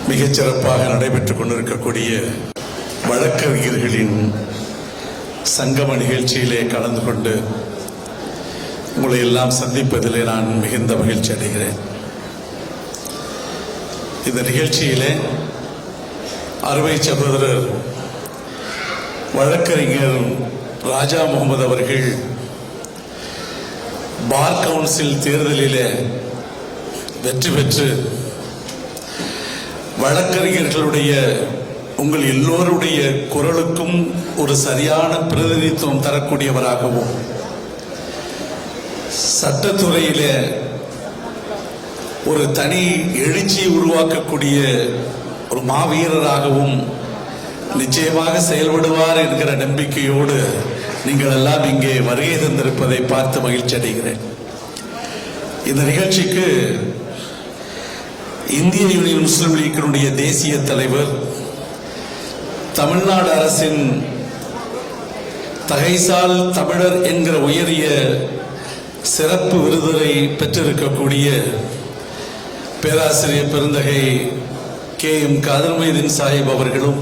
மிகச்சிறப்பாக நடைபெற்றுக் கொண்டிருக்கக்கூடிய வழக்கறிஞர்களின் சங்கம நிகழ்ச்சியிலே கலந்து கொண்டு உங்களை எல்லாம் சந்திப்பதிலே நான் மிகுந்த மகிழ்ச்சி அடைகிறேன். இந்த நிகழ்ச்சியிலே அருமை சகோதரர் வழக்கறிஞர் ராஜா முகமது அவர்கள் பார் கவுன்சில் தேர்தலிலே வெற்றி பெற்று வழக்கறிஞர்களுடைய உங்கள் எல்லோருடைய குரலுக்கும் ஒரு சரியான பிரதிநிதித்துவம் தரக்கூடியவராகவும் சட்டத்துறையிலே ஒரு தனி எழுச்சியை உருவாக்கக்கூடிய ஒரு மாவீரராகவும் நிச்சயமாக செயல்படுவார் என்கிற நம்பிக்கையோடு நீங்கள் எல்லாம் இங்கே வருகை தந்திருப்பதை பார்த்து மகிழ்ச்சி அடைகிறேன். இந்த நிகழ்ச்சிக்கு இந்திய யூனியன் முஸ்லிம் லீக்கினுடைய தேசிய தலைவர், தமிழ்நாடு அரசின் தகைசால் தமிழர் என்கிற உயரிய சிறப்பு விருதை பெற்றிருக்கக்கூடிய பேராசிரியர் பெருந்தகை KM காதர் மொய்தீன் சாஹிப் அவர்களும்,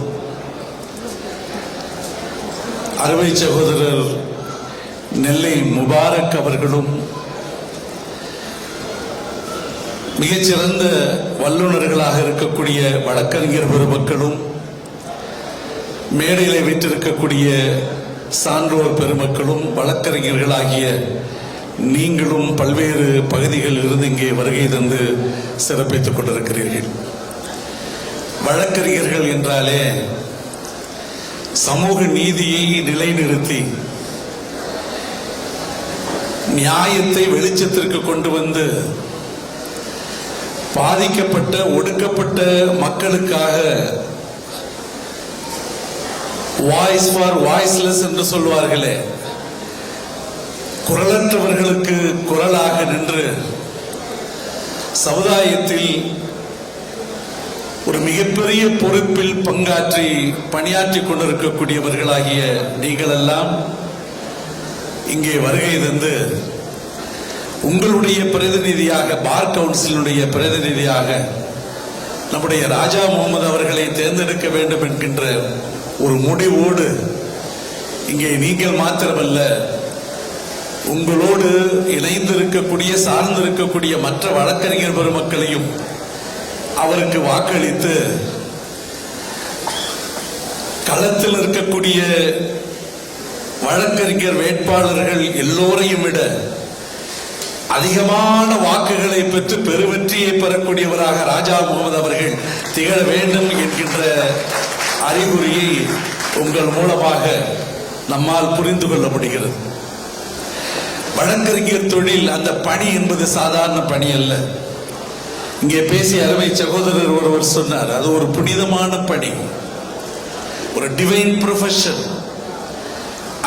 அருமை சகோதரர் நெல்லை முபாரக் அவர்களும், மிகச்சிறந்த வல்லுநர்களாக இருக்கக்கூடிய வழக்கறிஞர் பெருமக்களும், மேடையிலே வீற்றிருக்கக்கூடிய சான்றோர் பெருமக்களும், வழக்கறிஞர்களாகிய நீங்களும் பல்வேறு பகுதிகளில் இருந்து இங்கே வருகை தந்து சிறப்பித்துக் கொண்டிருக்கிறீர்கள். வழக்கறிஞர்கள் என்றாலே சமூக நீதியை நிலைநிறுத்தி நியாயத்தை வெளிச்சத்திற்கு கொண்டு வந்து பாதிக்கப்பட்ட ஒடுக்கப்பட்ட மக்களுக்காக வாய்ஸ் ஃபார் வாய்ஸ்லெஸ் என்று சொல்வார்களே, குரலற்றவர்களுக்கு குரலாக நின்று சமுதாயத்தில் ஒரு மிகப்பெரிய பொறுப்பில் பங்காற்றி பணியாற்றி கொண்டிருக்கக்கூடியவர்களாகிய நீங்கள் எல்லாம் இங்கே வருகை தந்து உங்களுடைய பிரதிநிதியாக, பார் கவுன்சிலுடைய பிரதிநிதியாக நம்முடைய ராஜா முகமது அவர்களை தேர்ந்தெடுக்க வேண்டும் என்கின்ற ஒரு முடிவோடு இங்கே நீங்கள் மாத்திரமல்ல, உங்களோடு இணைந்திருக்கக்கூடிய சார்ந்திருக்கக்கூடிய மற்ற வழக்கறிஞர் பெருமக்களையும் அவருக்கு வாக்களித்து களத்தில் இருக்கக்கூடிய வழக்கறிஞர் வேட்பாளர்கள் எல்லோரையும் விட அதிகமான வாக்குகளை பெற்று பெருவெற்றியை பெறக்கூடியவராக ராஜா முகமது அவர்கள் திகழ வேண்டும் என்கின்ற அறிகுறியை உங்கள் மூலமாக நம்மால் புரிந்து கொள்ள முடிகிறது. வழக்கறிஞர் தொழில், அந்த பணி என்பது சாதாரண பணி அல்ல. இங்கே பேசிய அருமை சகோதரர் ஒருவர் சொன்னார், அது ஒரு புனிதமான பணி, ஒரு டிவைன் ப்ரொஃபஷன்.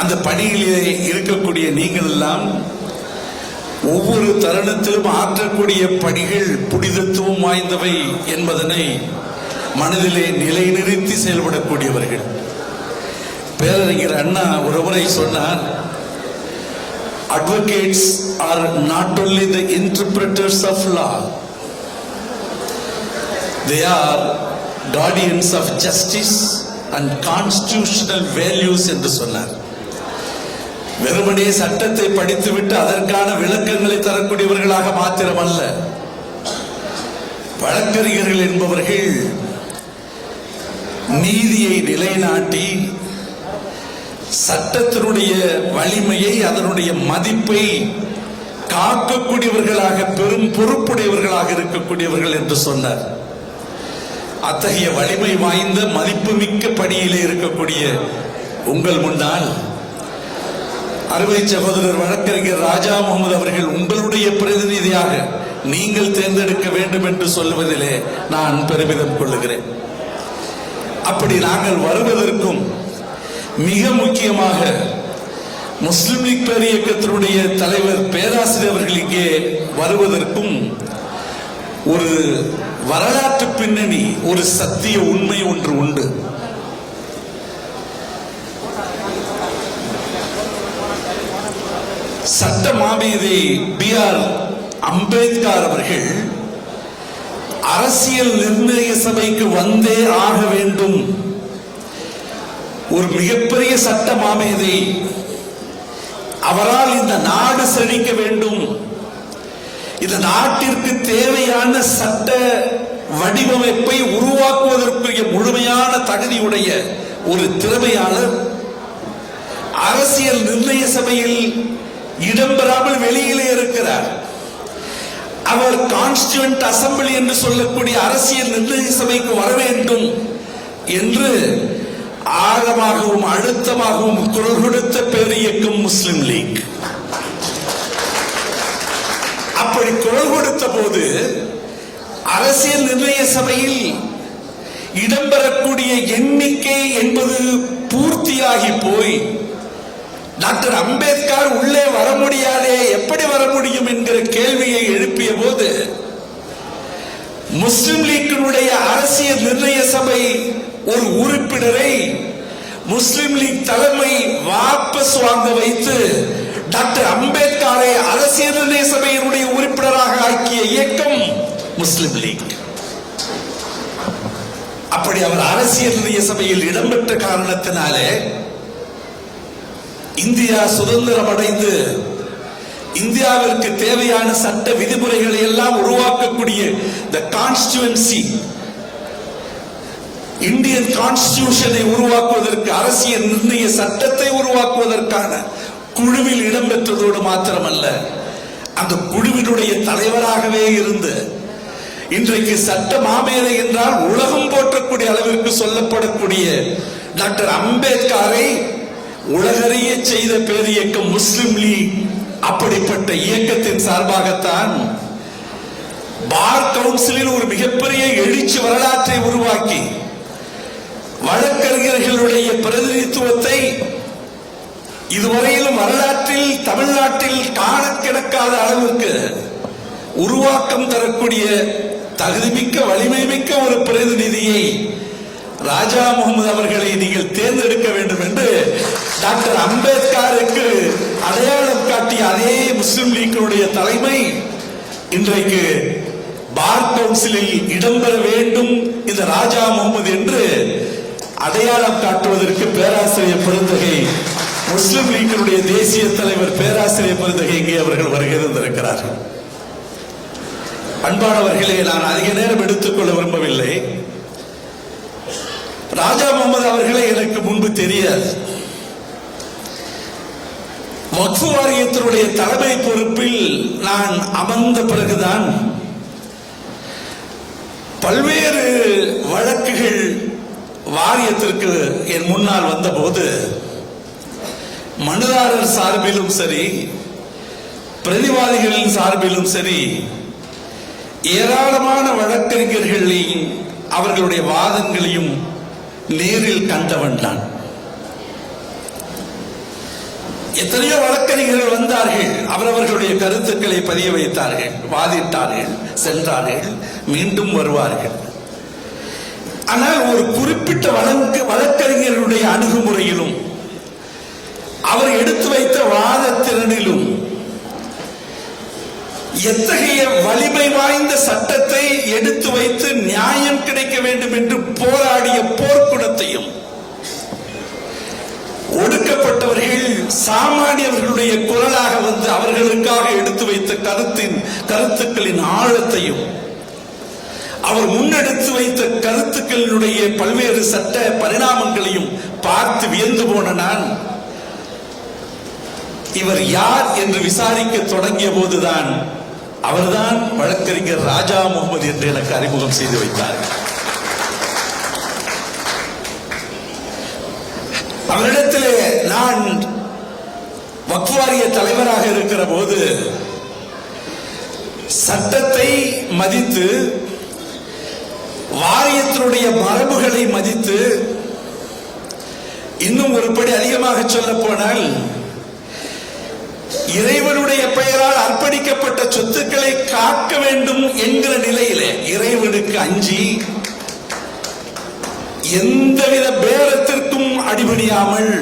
அந்த பணியிலே இருக்கக்கூடிய நீங்கள் எல்லாம் ஒவ்வொரு தருணத்திலும் ஆற்றக்கூடிய பணிகள் புனிதத்துவம் வாய்ந்தவை என்பதனை மனதிலே நிலைநிறுத்தி செயல்படக்கூடியவர்கள். பேரறிஞர் அண்ணா ஒரு முறை சொன்னார், advocates are not only the interpreters of law, they are guardians of justice and constitutional values என்று சொன்னார். வெறுமனே சட்டத்தை படித்துவிட்டு அதற்கான விளக்கங்களை தரக்கூடியவர்களாக மாத்திரமல்ல, வழக்கறிஞர்கள் என்பவர்கள் நீதியை நிலைநாட்டி சட்டத்தினுடைய வலிமையை, அதனுடைய மதிப்பை காக்கக்கூடியவர்களாக, பெரும் பொறுப்புடையவர்களாக இருக்கக்கூடியவர்கள் என்று சொன்னார். அத்தகைய வலிமை வாய்ந்த மதிப்புமிக்க பணியிலே இருக்கக்கூடிய உங்கள் முன்னால் அருமை சகோதரர் வழக்கறிஞர் ராஜா முகமது அவர்கள் உங்களுடைய பிரதிநிதியாக நீங்கள் தேர்ந்தெடுக்க வேண்டும் என்று சொல்லுவதிலே நான் பெருமிதம் கொள்ளுகிறேன். அப்படி நாங்கள் வருவதற்கும், மிக முக்கியமாக முஸ்லிம் லீக் பேரியக்கத்தினுடைய தலைவர் பேராசிரியர் அவர்கள் இங்கே வருவதற்கும் ஒரு வரலாற்று பின்னணி, ஒரு சத்திய உண்மை ஒன்று உண்டு. சட்ட மாமேதை BR அம்பேத்கர் அவர்கள் அரசியல் நிர்ணய சபைக்கு வந்தே ஆக வேண்டும். ஒரு மிகப்பெரிய சட்ட மாமேதை, அவரால் இந்த நாடு செழிக்க வேண்டும், இந்த நாட்டிற்கு தேவையான சட்ட வடிவமைப்பை உருவாக்குவதற்குரிய முழுமையான தகுதியுடைய ஒரு திறமையாளர் அரசியல் நிர்ணய சபையில் இடம்பெறாமல் வெளியிலே இருக்கிறார். அவர் கான்ஸ்டியூவன்ட் அசம்பிளி என்று சொல்லக்கூடிய அரசியல் நிர்ணய சபைக்கு வர வேண்டும் என்று ஆழமாகவும் அழுத்தமாகவும் குரல் கொடுத்த பேரியக்கம் முஸ்லிம் லீக். அப்படி குரல் கொடுத்த போது அரசியல் நிர்ணய சபையில் இடம்பெறக்கூடிய எண்ணிக்கை என்பது பூர்த்தியாகி போய் டாக்டர் அம்பேத்கர் உள்ளே வர முடியாதே, எப்படி வர முடியும் என்கிற கேள்வியை எழுப்பிய போது முஸ்லிம் லீக்கினுடைய அரசியல் நிர்ணய சபை ஒரு உறுப்பினரை முஸ்லிம் லீக் தலைமை வாபஸ் வாங்க வைத்து டாக்டர் அம்பேத்கரை அரசியல் நிர்ணய சபையினுடைய உறுப்பினராக ஆக்கிய இயக்கம் முஸ்லிம் லீக். அப்படி அவர் அரசியல் நிர்ணய சபையில் இடம்பெற்ற காரணத்தினாலே இந்தியா சுதந்திரம் அடைந்து இந்தியாவிற்கு தேவையான சட்ட விதிமுறைகளை எல்லாம் உருவாக்கக்கூடிய தி கான்ஸ்டிட்யூன்சி, இந்தியன் கான்ஸ்டிடியூஷனை உருவாக்குவதற்கு, அரசியல் நிர்ணய சட்டத்தை உருவாக்குவதற்கான குழுவில் இடம்பெற்றதோடு மாத்திரமல்ல, அந்த குழுவினுடைய தலைவராகவே இருந்து இன்றைக்கு சட்ட மாமேதை என்றால் உலகம் போற்றக்கூடிய அளவிற்கு சொல்லப்படக்கூடிய டாக்டர் அம்பேத்கரை உலகறிய செய்த பேரியக்கம் முஸ்லிம் லீக். அப்படிப்பட்ட இயக்கத்தின் சார்பாகத்தான் பார் கவுன்சிலில் ஒரு மிகப்பெரிய எழுச்சி வரலாற்றை உருவாக்கி வழக்கறிஞர்களுடைய பிரதிநிதித்துவத்தை இதுவரையிலும் வரலாற்றில் தமிழ்நாட்டில் காண கிடக்காத அளவுக்கு உருவாக்கம் தரக்கூடிய தகுதிமிக்க வலிமை மிக்க ஒரு பிரதிநிதியை ராஜா முகமது அவர்களை நீங்கள் தேர்ந்தெடுக்க வேண்டும் என்று டாக்டர் அம்பேத்கருக்கு அடையாளம் காட்டிய அதே முஸ்லிம் லீக்கினுடைய தலைமை இன்றைக்கு பார் கவுன்சிலில் இடம்பெற வேண்டும் இந்த ராஜா முகமது என்று அடையாளம் காட்டுவதற்கு பேராசிரியர் பெருந்தகை, முஸ்லிம் லீக்கினுடைய தேசிய தலைவர் பேராசிரியர் பெருந்தகை இங்கே அவர்கள் வருகை தந்திருக்கிறார்கள். அன்பானவர்களே, நான் அதிக நேரம் எடுத்துக்கொள்ள விரும்பவில்லை. ராஜா முகமது அவர்களை எனக்கு முன்பு தெரியாது. வக்ஃப் வாரியத்தினுடைய தலைமை பொறுப்பில் நான் அமர்ந்த பிறகுதான் பல்வேறு வழக்குகள் வாரியத்திற்கு என் முன்னால் வந்தபோது மனுதாரர் சார்பிலும் சரி, பிரதிவாதிகளின் சார்பிலும் சரி, ஏராளமான வழக்கறிஞர்களையும் அவர்களுடைய வாதங்களையும் நேரில் கண்டவன் நான். எத்தனையோ வழக்கறிஞர்கள் வந்தார்கள், அவரவர்களுடைய கருத்துக்களை பதிய வைத்தார்கள், வாதிட்டார்கள், சென்றார்கள், மீண்டும் வருவார்கள். ஆனால் ஒரு குறிப்பிட்ட வழக்கறிஞர்களுடைய அணுகுமுறையிலும் அவர் எடுத்து வைத்த வாதத்திறனிலும் எத்தகைய வலிமை வாய்ந்த சட்டத்தை எடுத்து வைத்து நியாயம் கிடைக்க வேண்டும் என்று போராடிய போர்க்குணத்தையும், ஒடுக்கப்பட்டவர்கள் சாமானியவர்களுடைய குரலாக வந்து அவர்களுக்காக எடுத்து வைத்த கருத்துக்களின் ஆழத்தையும், அவர் முன்னெடுத்து வைத்த கருத்துக்களினுடைய பல்வேறு சட்ட பரிணாமங்களையும் பார்த்து வியந்து போன நான் இவர் யார் என்று விசாரிக்க தொடங்கிய போதுதான் அவர்தான் வழக்கறிஞர் ராஜா முகமது என்று எனக்கு அறிமுகம் செய்து வைத்தார். அவரிடத்திலே நான் வக்ஃப் வாரிய தலைவராக இருக்கிற போது சட்டத்தை மதித்து, வாரியத்தினுடைய மரபுகளை மதித்து, இன்னும் ஒருபடி அதிகமாக சொல்ல போனால் இறைவனுடைய பெயரால் அர்ப்பணிக்கப்பட்ட சொத்துக்களை காக்க வேண்டும் என்கிற நிலையிலே இறைவனுக்கு அஞ்சி எந்தவித பேரத்திற்கும் அடிபணியாமல்,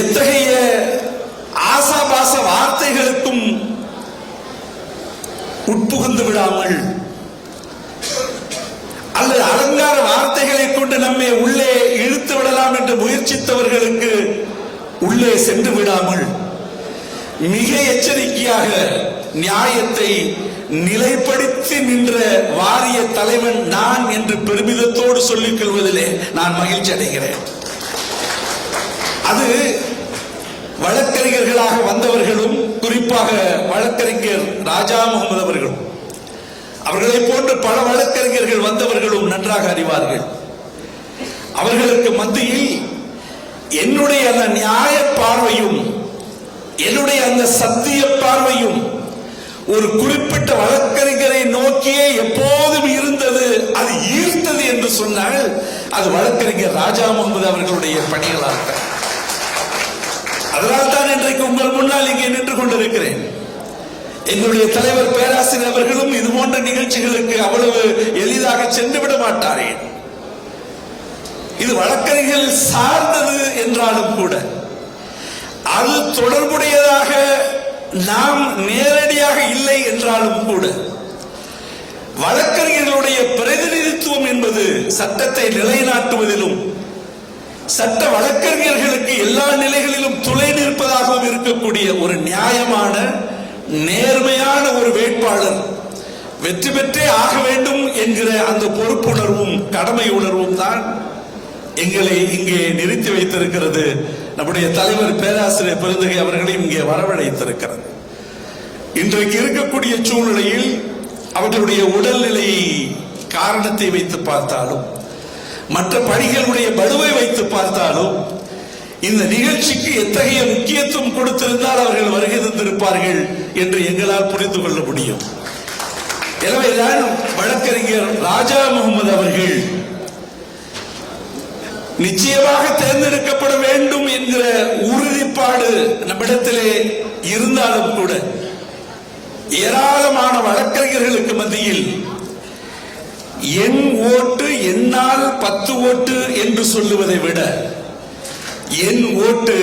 எத்தகைய ஆசாபாச வார்த்தைகளுக்கும் உட்புகுந்து விடாமல் அல்லது அலங்கார வார்த்தைகளை கொண்டு நம்மை உள்ளே இழுத்து விடலாம் என்று முயற்சித்தவர்களுக்கு உள்ளே சென்று விடாமல் மிக எச்சரிக்கையாக நியாயத்தை நிலைப்படுத்தி நின்ற வாரிய தலைவன் நான் என்று பெருமிதத்தோடு சொல்லிக் கொள்வதிலே நான் மகிழ்ச்சி அடைகிறேன். அது வழக்கறிஞர்களாக வந்தவர்களும், குறிப்பாக வழக்கறிஞர் ராஜா முகமது அவர்களும், அவர்களை போன்று பல வழக்கறிஞர்கள் வந்தவர்களும் நன்றாக அறிவார்கள். அவர்களுக்கு மத்தியில் என்னுடைய அந்த நியாய பார்வையும் என்னுடைய அந்த சத்திய பார்வையும் ஒரு குறிப்பிட்ட வழக்கறிஞரை நோக்கியே எப்போதும் இருந்தது. அது ஈர்த்தது என்று சொன்னால் அது வழக்கறிஞர் ராஜா முகமது அவர்களுடைய பணிகளாக. அதனால் தான் இன்றைக்கு உங்கள் முன்னால் இங்கே நின்று கொண்டிருக்கிறேன். எங்களுடைய தலைவர் பேராசிரியர் அவர்களும் இது போன்ற நிகழ்ச்சிகளுக்கு அவ்வளவு எளிதாக சென்று விட மாட்டாரே. இது வழக்கறிஞர்கள் சார்ந்தது என்றாலும் கூட அது தொடர்புடையதாக நாம் நேரடியாக இல்லை என்றாலும் கூட வழக்கறிஞர்களுடைய பிரதிநிதித்துவம் என்பது சட்டத்தை நிலைநாட்டுவதிலும் சட்ட வழக்கறிஞர்களுக்கு எல்லா நிலைகளிலும் துணை நிற்பதாகவும் இருக்கக்கூடிய ஒரு நியாயமான நேர்மையான ஒரு வேட்பாளர் வெற்றி பெற்றே ஆக வேண்டும் என்கிற அந்த பொறுப்புணர்வும் கடமை உணர்வும் தான் எங்களை இங்கே நிறுத்தி வைத்திருக்கிறது. நம்முடைய தலைவர் பேராசிரியர் பெருந்தகை அவர்களையும் இங்கே வரவழைத்திருக்கிறது. இன்றைக்கு இருக்கக்கூடிய சூழ்நிலையில் அவர்களுடைய உடல்நிலை காரணத்தை வைத்து பார்த்தாலும் மற்ற பணிகளுடைய பலுவை வைத்து பார்த்தாலும் இந்த நிகழ்ச்சிக்கு எத்தகைய முக்கியத்துவம் கொடுத்திருந்தால் அவர்கள் வருகை தந்திருப்பார்கள் என்று எங்களால் புரிந்து கொள்ள முடியும். எனவேதான் வழக்கறிஞர் ராஜா முகமது அவர்கள் நிச்சயமாக தேர்ந்தெடுக்கப்பட வேண்டும் என்கிற உறுதிப்பாடு நம்மிடத்திலே இருந்தாலும் கூட ஏராளமான வழக்கறிஞர்களுக்கு மத்தியில் என் ஓட்டு என்னால் 10 ஓட்டு என்று சொல்லுவதை விட என் ஓட்டு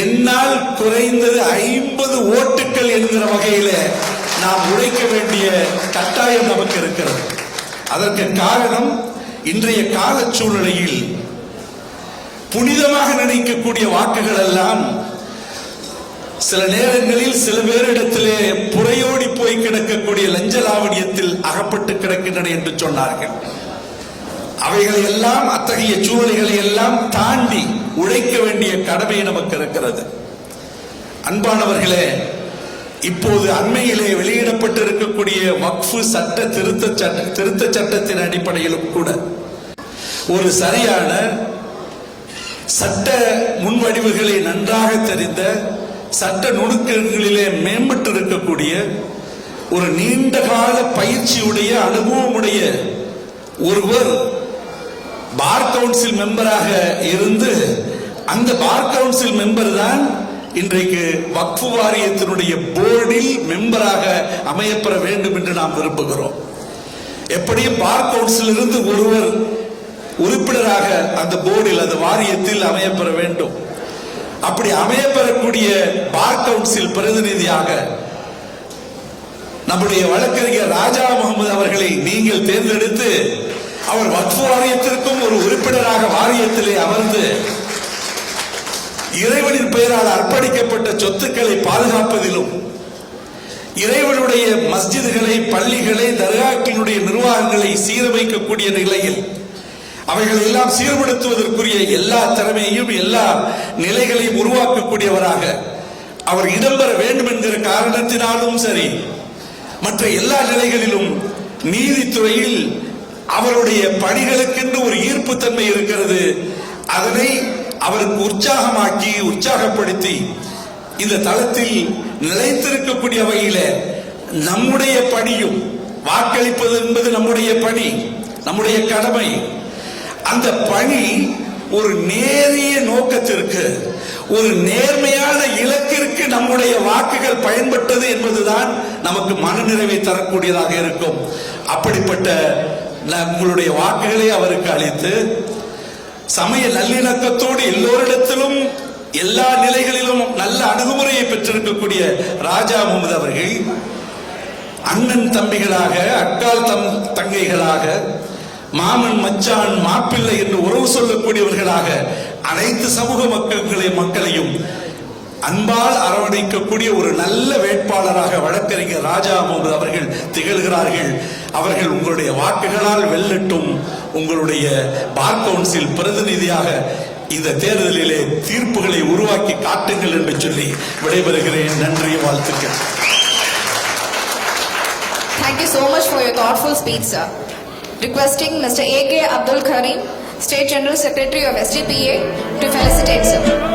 என்னால் குறைந்தது 50 ஓட்டுகள் என்கிற வகையில நாம் உழைக்க வேண்டிய கட்டாயம் நமக்கு இருக்கிறது. அதற்கு காரணம் இன்றைய கால சூழ்நிலையில் புனிதமாக நினைக்கக்கூடிய வாக்குகள் எல்லாம் சில நேரங்களில் சில பேரிடத்திலே புறையோடி போய் கிடக்கக்கூடிய லஞ்ச லாவணியத்தில் அகப்பட்டு கிடக்கின்றன என்று சொன்னார்கள். அவைகளை எல்லாம் அத்தகைய சூழல்களை எல்லாம் தாண்டி உழைக்க வேண்டிய கடமை நமக்கு இருக்கிறது. அன்பானவர்களே, இப்போது அண்மையிலே வெளியிடப்பட்டு இருக்கக்கூடிய வக்ஃபு சட்ட திருத்த சட்டத்தின் அடிப்படையிலும் கூட ஒரு சரியான சட்ட முன்வடிவுகளை நன்றாக தெரிந்த சட்ட நுணுக்கங்களிலே மேம்பட்டு இருக்கக்கூடிய ஒரு நீண்ட கால பயிற்சியுடைய அனுபவமுடைய ஒருவர் பார் கவுன்சில் மெம்பராக இருந்து அந்த பார் கவுன்சில் மெம்பர் தான் இன்றைக்கு வக்ஃபு வாரியத்தினுடைய போர்டில் மெம்பராக அமையப்பெற வேண்டும் என்று நாம் விரும்புகிறோம். எப்படியும் பார் கவுன்சில் இருந்து ஒருவர் உறுப்பினராக அந்த போர்டில் அந்த வாரியத்தில் அமையப்பெற வேண்டும். அப்படி அமையப்பெறக்கூடிய பார் கவுன்சில் பிரதிநிதியாக நம்முடைய வழக்கறிஞர் ராஜா முகமது அவர்களை நீங்கள் தேர்ந்தெடுத்து அவர் வக்ஃபு வாரியத்திற்கும் ஒரு உறுப்பினராக வாரியத்திலே அமர்ந்து இறைவனின் பெயரால் அர்ப்பணிக்கப்பட்ட சொத்துக்களை பாதுகாப்பதிலும் இறைவனுடைய மஸ்ஜிதுகளை, பள்ளிகளை, தர்காக்களுடைய நிர்வாகங்களை சீரமைக்கக்கூடிய நிலையில் அவைகளை எல்லாம் சீர்படுத்துவதற்குரிய எல்லா திறமையையும் எல்லா நிலைகளையும் உருவாக்கக்கூடியவராக அவர் இடம்பெற வேண்டும் என்கிற காரணத்தினாலும் சரி, மற்ற எல்லா நிலைகளிலும் நீதித்துறையில் அவருடைய பணிகளுக்கென்று ஒரு ஈர்ப்பு தன்மை இருக்கிறது. அதனை அவருக்கு உற்சாகப்படுத்தி இந்த தளத்தில் நிலைத்திருக்கக்கூடிய வகையில நம்முடைய பணியும், வாக்களிப்பது என்பது நம்முடைய பணி, நம்முடைய கடமை. அந்த பணி ஒரு நேரிய நோக்கத்திற்கு, ஒரு நேர்மையான இலக்கிற்கு நம்முடைய வாக்குகள் பயன்பட்டது என்பதுதான் நமக்கு மனநிறைவை தரக்கூடியதாக இருக்கும். அப்படிப்பட்ட உங்களுடைய வாக்குகளை அவருக்கு அளித்து சமய நல்லிணக்கத்தோடு எல்லோரிடத்திலும் எல்லா நிலைகளிலும் நல்ல அணுகுமுறையை பெற்றிருக்கக்கூடிய ராஜா முகமது அவர்கள் அண்ணன் தம்பிகளாக, அக்கால் தங்கைகளாக, மாமன் மச்சான் மாப்பிள்ளை என்று உறவு சொல்லக்கூடியவர்களாக அனைத்து சமூக மக்களையும் அன்பால் அரவணைக்கக்கூடிய ஒரு நல்ல வேட்பாளராக வழக்கறிஞர் ராஜா முகமது அவர்கள் திகழ்கிறார்கள். அவர்கள் உங்களுடைய வாக்குகளால் வெல்லட்டும். உங்களுடைய பார் கவுன்சில் பிரதிநிதியாக இந்த தேர்தலிலே தீர்ப்புகளை உருவாக்கி காட்டுங்கள் என்று சொல்லி விடைபெறுகிறேன். நன்றி, வாழ்த்துக்கள். Thank you so much for your thoughtful speech, sir. Requesting Mr. A.K. Abdul Karim, State General Secretary of SDPA, to felicitate, sir.